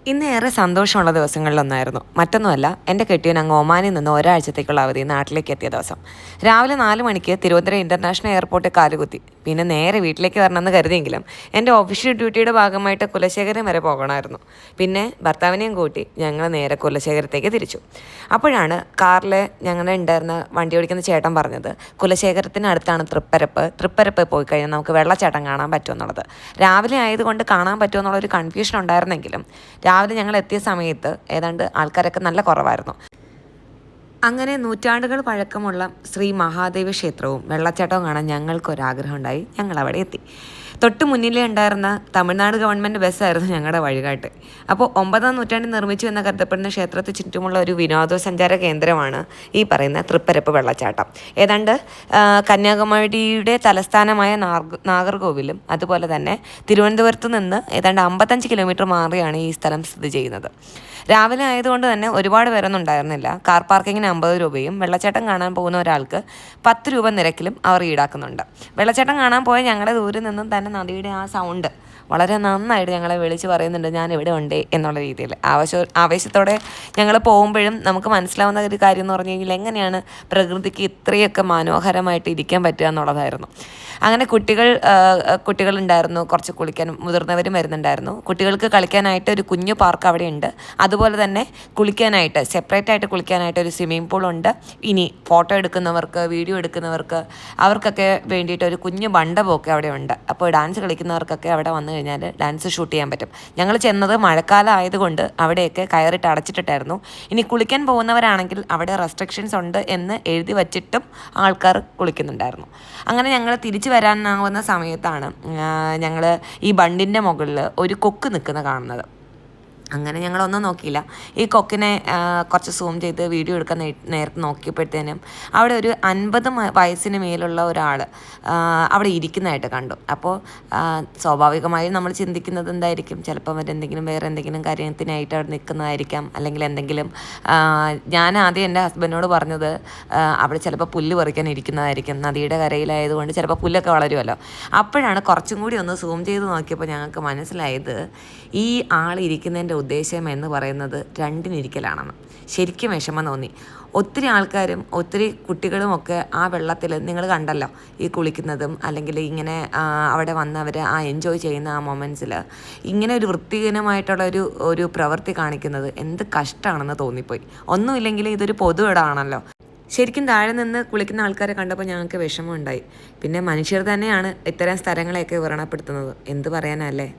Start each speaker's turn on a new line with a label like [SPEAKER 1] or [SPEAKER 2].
[SPEAKER 1] ഇന്ന് ഏറെ സന്തോഷമുള്ള ദിവസങ്ങളിലൊന്നായിരുന്നു. മറ്റൊന്നുമല്ല, എൻ്റെ കെട്ടിയവൻ അങ്ങ് ഒമാനിൽ നിന്ന് ഒരാഴ്ചത്തേക്കുള്ള അവധി നാട്ടിലേക്ക് എത്തിയ ദിവസം. രാവിലെ 4 മണിക്ക് തിരുവനന്തപുരം ഇൻ്റർനാഷണൽ എയർപോർട്ടിൽ കാലുകുത്തി. പിന്നെ നേരെ വീട്ടിലേക്ക് വരണമെന്ന് കരുതിയെങ്കിലും എൻ്റെ ഒഫീഷ്യൽ ഡ്യൂട്ടിയുടെ ഭാഗമായിട്ട് കുലശേഖരം വരെ പോകണമായിരുന്നു. പിന്നെ ഭർത്താവിനെയും കൂട്ടി ഞങ്ങൾ നേരെ കുലശേഖരത്തേക്ക് തിരിച്ചു. അപ്പോഴാണ് കാറിൽ ഞങ്ങളുടെ ഉണ്ടായിരുന്ന വണ്ടി ഓടിക്കുന്ന ചേട്ടൻ പറഞ്ഞത്, കുലശേഖരത്തിനടുത്താണ് തൃപ്പരപ്പ് പോയി കഴിഞ്ഞാൽ നമുക്ക് വെള്ളച്ചാട്ടം കാണാൻ പറ്റുമെന്നുള്ളത്. രാവിലെ ആയതുകൊണ്ട് കാണാൻ പറ്റുമെന്നുള്ളൊരു കൺഫ്യൂഷൻ ഉണ്ടായിരുന്നെങ്കിലും രാവിലെ ഞങ്ങൾ എത്തിയ സമയത്ത് ഏതാണ്ട് ആൾക്കാരൊക്കെ നല്ല കുറവായിരുന്നു. അങ്ങനെ നൂറ്റാണ്ടുകൾ പഴക്കമുള്ള ശ്രീ മഹാദേവ ക്ഷേത്രവും വെള്ളച്ചാട്ടവും കാണാൻ ഞങ്ങൾക്കൊരാഗ്രഹം ഉണ്ടായി. ഞങ്ങൾ അവിടെ എത്തി. തൊട്ട് മുന്നിലേ ഉണ്ടായിരുന്ന തമിഴ്നാട് ഗവൺമെൻറ് ബസ്സായിരുന്നു ഞങ്ങളുടെ വഴികാട്ട്. അപ്പോൾ 9-ാം നൂറ്റാണ്ടിൽ നിർമ്മിച്ചു എന്ന് കരുതപ്പെടുന്ന ക്ഷേത്രത്തിന് ചുറ്റുമുള്ള ഒരു വിനോദസഞ്ചാര കേന്ദ്രമാണ് ഈ പറയുന്ന തൃപ്പരപ്പ് വെള്ളച്ചാട്ടം. ഏതാണ്ട് കന്യാകുമാരിയുടെ തലസ്ഥാനമായ നാഗർകോവിലും അതുപോലെ തന്നെ തിരുവനന്തപുരത്ത് നിന്ന് ഏതാണ്ട് 55 കിലോമീറ്റർ മാറിയാണ് ഈ സ്ഥലം സ്ഥിതി ചെയ്യുന്നത്. രാവിലെ ആയതുകൊണ്ട് തന്നെ ഒരുപാട് പേരൊന്നും ഉണ്ടായിരുന്നില്ല. കാർ പാർക്കിങ്ങിന് 50 രൂപയും വെള്ളച്ചാട്ടം കാണാൻ പോകുന്ന ഒരാൾക്ക് 10 രൂപ നിരക്കിലും അവർ ഈടാക്കുന്നുണ്ട്. വെള്ളച്ചാട്ടം കാണാൻ പോയ ഞങ്ങളുടെ ദൂരെ നിന്നും തന്നെ നദിയുടെ ആ സൗണ്ട് വളരെ നന്നായിട്ട് ഞങ്ങളെ വിളിച്ച് പറയുന്നുണ്ട്, ഞാൻ ഇവിടെ ഉണ്ട് എന്നുള്ള രീതിയിൽ. ആവേശത്തോടെ ഞങ്ങൾ പോകുമ്പോഴും നമുക്ക് മനസ്സിലാവുന്ന ഒരു കാര്യം എന്ന് പറഞ്ഞു കഴിഞ്ഞാൽ എങ്ങനെയാണ് പ്രകൃതിക്ക് ഇത്രയൊക്കെ മനോഹരമായിട്ട് ഇരിക്കാൻ പറ്റുക എന്നുള്ളതായിരുന്നു. അങ്ങനെ കുട്ടികളുണ്ടായിരുന്നു, കുറച്ച് കുളിക്കാൻ മുതിർന്നവരും വരുന്നുണ്ടായിരുന്നു. കുട്ടികൾക്ക് കളിക്കാനായിട്ട് ഒരു കുഞ്ഞു പാർക്ക് അവിടെ ഉണ്ട്. അതുപോലെ തന്നെ കുളിക്കാനായിട്ട് സെപ്പറേറ്റ് ആയിട്ട് കുളിക്കാനായിട്ട് ഒരു സ്വിമ്മിംഗ് പൂളുണ്ട്. ഇനി ഫോട്ടോ എടുക്കുന്നവർക്ക്, വീഡിയോ എടുക്കുന്നവർക്ക് അവർക്കൊക്കെ വേണ്ടിയിട്ട് ഒരു കുഞ്ഞു മണ്ഡപമൊക്കെ അവിടെ ഉണ്ട്. അപ്പോൾ ഡാൻസ് കളിക്കുന്നവർക്കൊക്കെ അവിടെ വന്നു കഴിഞ്ഞാൽ ഡാൻസ് ഷൂട്ട് ചെയ്യാൻ പറ്റും. ഞങ്ങൾ ചെന്നത് മഴക്കാലം ആയതുകൊണ്ട് അവിടെയൊക്കെ കയറിട്ട് അടച്ചിട്ടിട്ടായിരുന്നു. ഇനി കുളിക്കാൻ പോകുന്നവരാണെങ്കിൽ അവിടെ റെസ്ട്രിക്ഷൻസ് ഉണ്ട് എന്ന് എഴുതി വച്ചിട്ടും ആൾക്കാർ കുളിക്കുന്നുണ്ടായിരുന്നു. അങ്ങനെ ഞങ്ങൾ തിരിച്ചു വരാനാവുന്ന സമയത്താണ് ഞങ്ങൾ ഈ ബണ്ടിൻ്റെ മുകളിൽ ഒരു കൊക്ക് നിൽക്കുന്ന കാണുന്നത്. അങ്ങനെ ഞങ്ങളൊന്നും നോക്കിയില്ല. ഈ കൊക്കിനെ കുറച്ച് സൂം ചെയ്ത് വീഡിയോ എടുക്കാൻ നേരത്തെ നോക്കിയപ്പോഴത്തേനും അവിടെ ഒരു 50 വയസ്സിന് മേലുള്ള ഒരാൾ അവിടെ ഇരിക്കുന്നതായിട്ട് കണ്ടു. അപ്പോൾ സ്വാഭാവികമായും നമ്മൾ ചിന്തിക്കുന്നത് എന്തായിരിക്കും, ചിലപ്പോൾ അവരെന്തെങ്കിലും വേറെ എന്തെങ്കിലും കാര്യത്തിനായിട്ട് അവിടെ നിൽക്കുന്നതായിരിക്കാം, അല്ലെങ്കിൽ എന്തെങ്കിലും. ഞാൻ ആദ്യം എൻ്റെ ഹസ്ബൻഡിനോട് പറഞ്ഞത് അവിടെ ചിലപ്പോൾ പുല്ല് പറിക്കാൻ ഇരിക്കുന്നതായിരിക്കും, നദിയുടെ കരയിലായതുകൊണ്ട് ചിലപ്പോൾ പുല്ലൊക്കെ വളരുമല്ലോ. അപ്പോഴാണ് കുറച്ചും കൂടി ഒന്ന് സൂം ചെയ്ത് നോക്കിയപ്പോൾ ഞങ്ങൾക്ക് മനസ്സിലായത് ഈ ആൾ ഇരിക്കുന്നതിൻ്റെ ഉദ്ദേശം എന്ന് പറയുന്നത് രണ്ടിനിരിക്കലാണെന്ന്. ശരിക്കും വിഷമം തോന്നി. ഒത്തിരി ആൾക്കാരും ഒത്തിരി കുട്ടികളുമൊക്കെ ആ വെള്ളത്തിൽ നിങ്ങൾ കണ്ടല്ലോ, ഈ കുളിക്കുന്നതും അല്ലെങ്കിൽ ഇങ്ങനെ അവിടെ വന്ന് അവർ ആ എൻജോയ് ചെയ്യുന്ന ആ മൊമെൻറ്റ്സിൽ ഇങ്ങനെ ഒരു വൃത്തിഹീനമായിട്ടുള്ള ഒരു പ്രവൃത്തി കാണിക്കുന്നത് എന്ത് കഷ്ടമാണെന്ന് തോന്നിപ്പോയി. ഒന്നുമില്ലെങ്കിൽ ഇതൊരു പൊതു ഇടമാണല്ലോ. ശരിക്കും താഴെ നിന്ന് കുളിക്കുന്ന ആൾക്കാരെ കണ്ടപ്പോൾ ഞങ്ങൾക്ക് വിഷമമുണ്ടായി. പിന്നെ മനുഷ്യർ തന്നെയാണ് ഇത്തരം സ്ഥലങ്ങളെയൊക്കെ വ്രണപ്പെടുത്തുന്നത്. എന്ത് പറയാനല്ലേ.